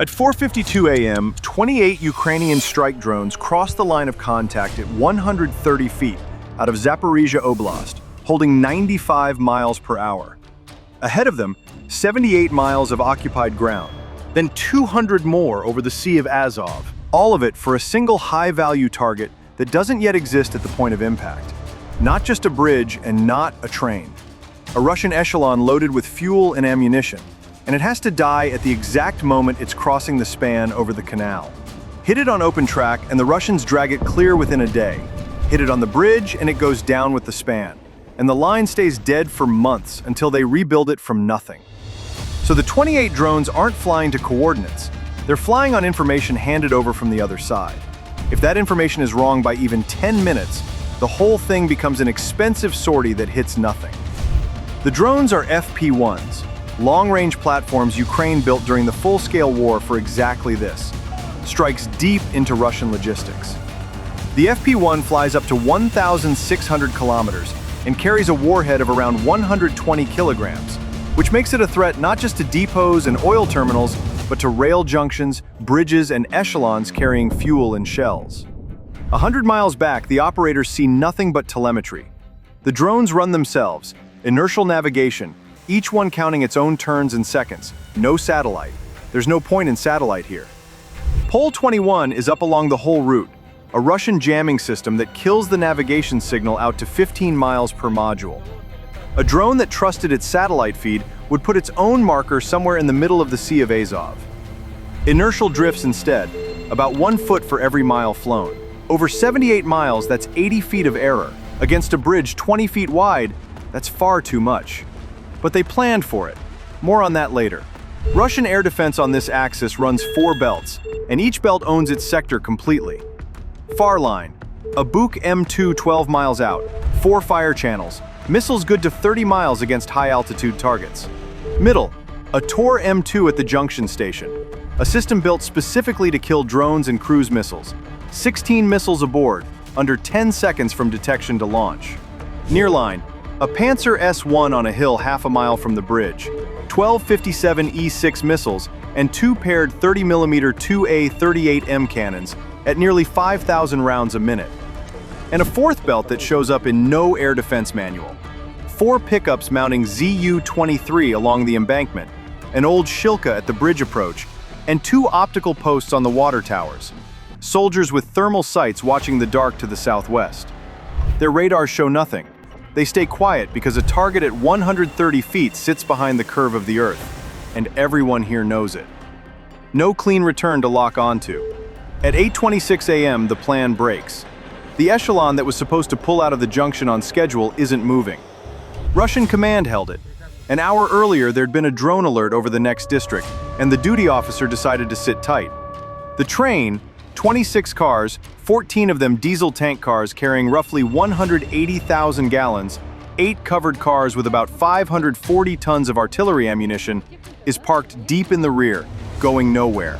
At 4:52 a.m., 28 Ukrainian strike drones crossed the line of contact at 130 feet out of Zaporizhia Oblast, holding 95 miles per hour. Ahead of them, 78 miles of occupied ground, then 200 more over the Sea of Azov, all of it for a single high-value target that doesn't yet exist at the point of impact. Not just a bridge and not a train. A Russian echelon loaded with fuel and ammunition, and it has to die at the exact moment it's crossing the span over the canal. Hit it on open track and the Russians drag it clear within a day. Hit it on the bridge and it goes down with the span. And the line stays dead for months until they rebuild it from nothing. So the 28 drones aren't flying to coordinates. They're flying on information handed over from the other side. If that information is wrong by even 10 minutes, the whole thing becomes an expensive sortie that hits nothing. The drones are FP-1s, long-range platforms Ukraine built during the full-scale war for exactly this. Strikes deep into Russian logistics. The FP-1 flies up to 1,600 kilometers and carries a warhead of around 120 kilograms, which makes it a threat not just to depots and oil terminals, but to rail junctions, bridges, and echelons carrying fuel and shells. 100 miles back, the operators see nothing but telemetry. The drones run themselves, inertial navigation, each one counting its own turns and seconds. No satellite. There's no point in satellite here. Pole 21 is up along the whole route, a Russian jamming system that kills the navigation signal out to 15 miles per module. A drone that trusted its satellite feed would put its own marker somewhere in the middle of the Sea of Azov. Inertial drifts instead, about 1 foot for every mile flown. Over 78 miles, that's 80 feet of error. Against a bridge 20 feet wide, that's far too much. But they planned for it. More on that later. Russian air defense on this axis runs 4 belts, and each belt owns its sector completely. Far line, a Buk M2 12 miles out, 4 fire channels, missiles good to 30 miles against high-altitude targets. Middle, a Tor M2 at the junction station, a system built specifically to kill drones and cruise missiles. 16 missiles aboard, under 10 seconds from detection to launch. Nearline, a Pantsir S-1 on a hill half a mile from the bridge, 12 57E6 missiles, and 2 paired 30mm 2A38M cannons at nearly 5,000 rounds a minute. And a 4th belt that shows up in no air defense manual. 4 pickups mounting ZU-23 along the embankment, an old Shilka at the bridge approach, and 2 optical posts on the water towers. Soldiers with thermal sights watching the dark to the southwest. Their radars show nothing. They stay quiet because a target at 130 feet sits behind the curve of the Earth, and everyone here knows it. No clean return to lock onto. At 8:26 a.m., the plan breaks. The echelon that was supposed to pull out of the junction on schedule isn't moving. Russian command held it. An hour earlier, there'd been a drone alert over the next district, and the duty officer decided to sit tight. The train, 26 cars, 14 of them diesel tank cars carrying roughly 180,000 gallons, 8 covered cars with about 540 tons of artillery ammunition, is parked deep in the rear, going nowhere.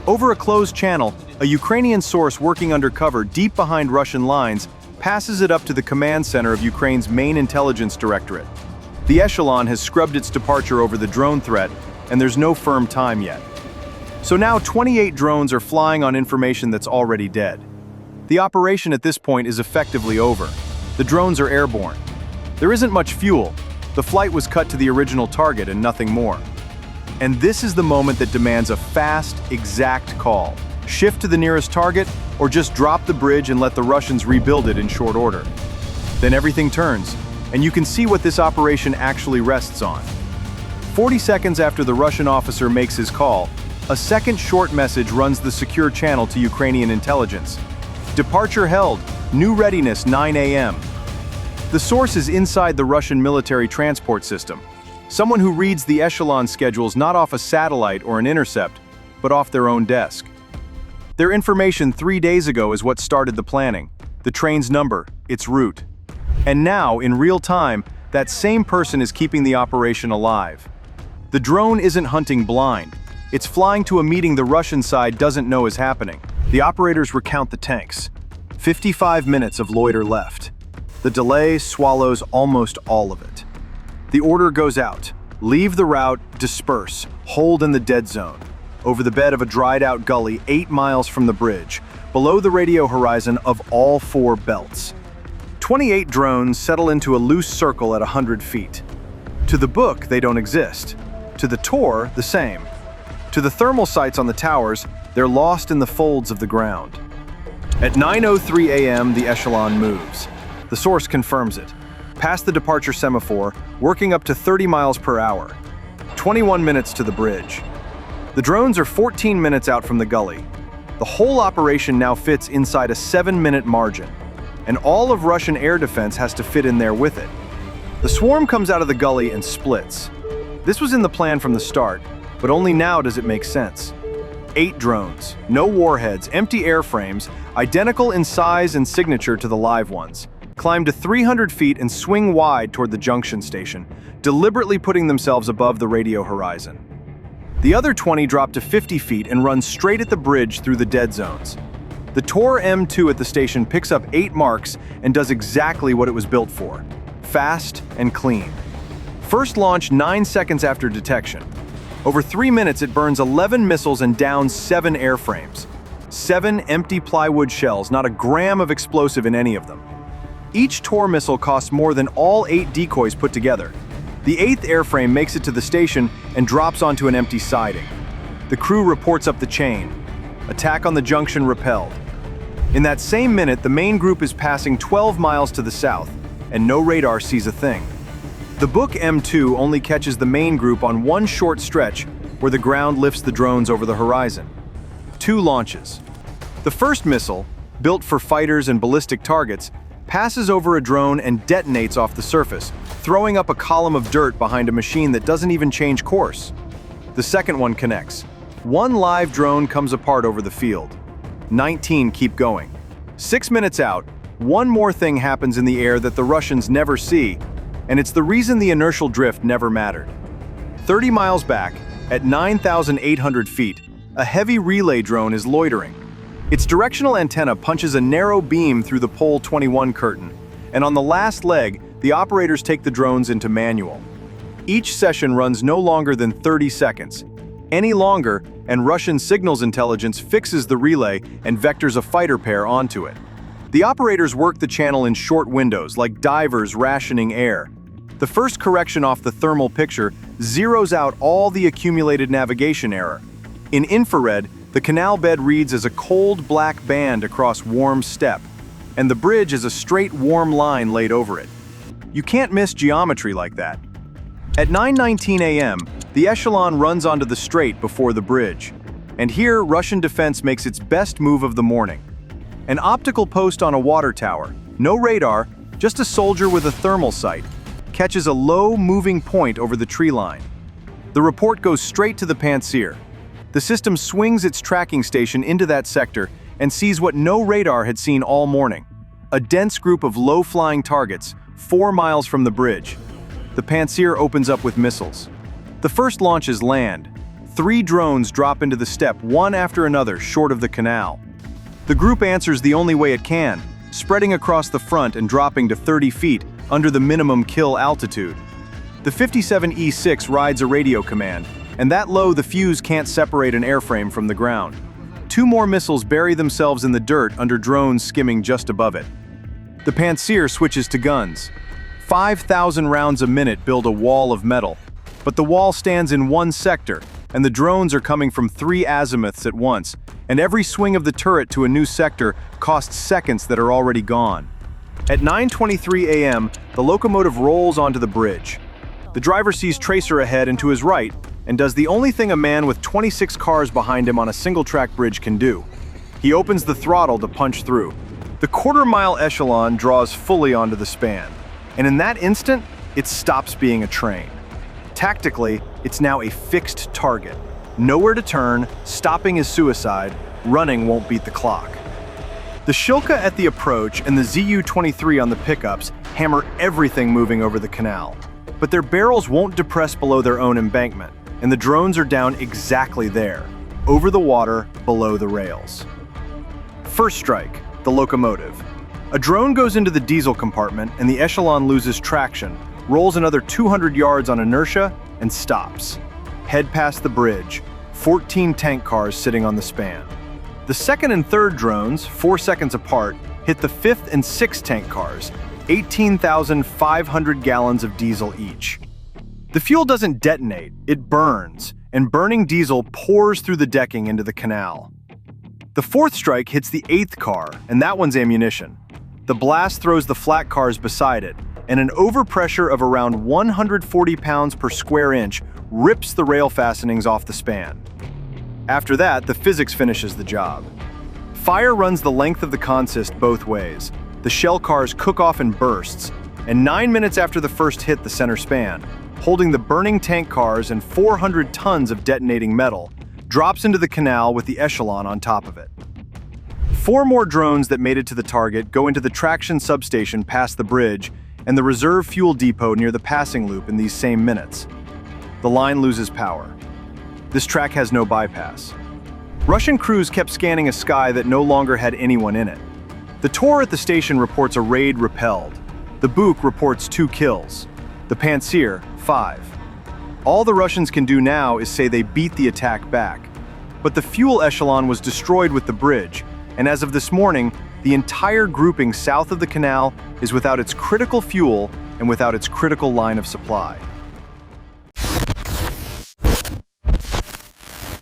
Over a closed channel, a Ukrainian source working undercover deep behind Russian lines passes it up to the command center of Ukraine's main intelligence directorate. The echelon has scrubbed its departure over the drone threat, and there's no firm time yet. So now 28 drones are flying on information that's already dead. The operation at this point is effectively over. The drones are airborne. There isn't much fuel. The flight was cut to the original target and nothing more. And this is the moment that demands a fast, exact call. Shift to the nearest target, or just drop the bridge and let the Russians rebuild it in short order. Then everything turns, and you can see what this operation actually rests on. 40 seconds after the Russian officer makes his call, a second short message runs the secure channel to Ukrainian intelligence. Departure held, new readiness 9 a.m. The source is inside the Russian military transport system. Someone who reads the echelon schedules not off a satellite or an intercept, but off their own desk. Their information 3 days ago is what started the planning. The train's number, its route. And now, in real time, that same person is keeping the operation alive. The drone isn't hunting blind. It's flying to a meeting the Russian side doesn't know is happening. The operators recount the tanks. 55 minutes of loiter left. The delay swallows almost all of it. The order goes out. Leave the route, disperse, hold in the dead zone. over the bed of a dried-out gully 8 miles from the bridge, below the radio horizon of all 4 belts. 28 drones settle into a loose circle at 100 feet. To the book, they don't exist. To the Tor, the same. To the thermal sites on the towers, they're lost in the folds of the ground. At 9:03 a.m., the echelon moves. The source confirms it. Past the departure semaphore, working up to 30 miles per hour. 21 minutes to the bridge. The drones are 14 minutes out from the gully. The whole operation now fits inside a 7-minute margin, and all of Russian air defense has to fit in there with it. The swarm comes out of the gully and splits. This was in the plan from the start, but only now does it make sense. 8 drones, no warheads, empty airframes, identical in size and signature to the live ones, climb to 300 feet and swing wide toward the junction station, deliberately putting themselves above the radio horizon. The other 20 drop to 50 feet and run straight at the bridge through the dead zones. The Tor M2 at the station picks up 8 marks and does exactly what it was built for: fast and clean. First launch 9 seconds after detection. Over 3 minutes, it burns 11 missiles and downs 7 airframes. 7 empty plywood shells, not a gram of explosive in any of them. Each Tor missile costs more than all 8 decoys put together. The 8th airframe makes it to the station and drops onto an empty siding. The crew reports up the chain. Attack on the junction repelled. In that same minute, the main group is passing 12 miles to the south, and no radar sees a thing. The Book M2 only catches the main group on one short stretch where the ground lifts the drones over the horizon. 2 launches. The first missile, built for fighters and ballistic targets, passes over a drone and detonates off the surface, throwing up a column of dirt behind a machine that doesn't even change course. The second one connects. 1 live drone comes apart over the field. 19 keep going. 6 minutes out, one more thing happens in the air that the Russians never see, and it's the reason the inertial drift never mattered. 30 miles back, at 9,800 feet, a heavy relay drone is loitering. Its directional antenna punches a narrow beam through the Pole 21 curtain, and on the last leg, the operators take the drones into manual. Each session runs no longer than 30 seconds. Any longer, and Russian signals intelligence fixes the relay and vectors a fighter pair onto it. The operators work the channel in short windows, like divers rationing air. The first correction off the thermal picture zeroes out all the accumulated navigation error. In infrared, the canal bed reads as a cold black band across warm steppe, and the bridge is a straight warm line laid over it. You can't miss geometry like that. At 9:19 a.m., the echelon runs onto the strait before the bridge, and here Russian defense makes its best move of the morning. An optical post on a water tower, no radar, just a soldier with a thermal sight, catches a low moving point over the tree line. The report goes straight to the Pantsir. The system swings its tracking station into that sector and sees what no radar had seen all morning: a dense group of low-flying targets 4 miles from the bridge. The Pantsir opens up with missiles. The first launches land. 3 drones drop into the steppe, one after another, short of the canal. The group answers the only way it can, spreading across the front and dropping to 30 feet under the minimum kill altitude. The 57E6 rides a radio command, and that low the fuse can't separate an airframe from the ground. 2 more missiles bury themselves in the dirt under drones skimming just above it. The Pantsir switches to guns. 5,000 rounds a minute build a wall of metal, but the wall stands in one sector, and the drones are coming from 3 azimuths at once, and every swing of the turret to a new sector costs seconds that are already gone. At 9:23 a.m., the locomotive rolls onto the bridge. The driver sees Tracer ahead and to his right, and does the only thing a man with 26 cars behind him on a single-track bridge can do. He opens the throttle to punch through. The quarter-mile echelon draws fully onto the span, and in that instant, it stops being a train. Tactically, it's now a fixed target. Nowhere to turn, stopping is suicide, running won't beat the clock. The Shilka at the approach and the Zu-23 on the pickups hammer everything moving over the canal, but their barrels won't depress below their own embankment, and the drones are down exactly there, over the water, below the rails. First strike, the locomotive. A drone goes into the diesel compartment and the echelon loses traction, rolls another 200 yards on inertia, and stops. Head past the bridge. 14 tank cars sitting on the span. The second and third drones, 4 seconds apart, hit the fifth and sixth tank cars, 18,500 gallons of diesel each. The fuel doesn't detonate, it burns, and burning diesel pours through the decking into the canal. The fourth strike hits the eighth car, and that one's ammunition. The blast throws the flat cars beside it, and an overpressure of around 140 pounds per square inch rips the rail fastenings off the span. After that, the physics finishes the job. Fire runs the length of the consist both ways. The shell cars cook off in bursts, and 9 minutes after the first hit the center span, holding the burning tank cars and 400 tons of detonating metal, drops into the canal with the echelon on top of it. 4 more drones that made it to the target go into the traction substation past the bridge and the reserve fuel depot near the passing loop in these same minutes. The line loses power. This track has no bypass. Russian crews kept scanning a sky that no longer had anyone in it. The Tor at the station reports a raid repelled. The Buk reports 2 kills. The Pantsir, 5. All the Russians can do now is say they beat the attack back. But the fuel echelon was destroyed with the bridge, and as of this morning, the entire grouping south of the canal is without its critical fuel and without its critical line of supply.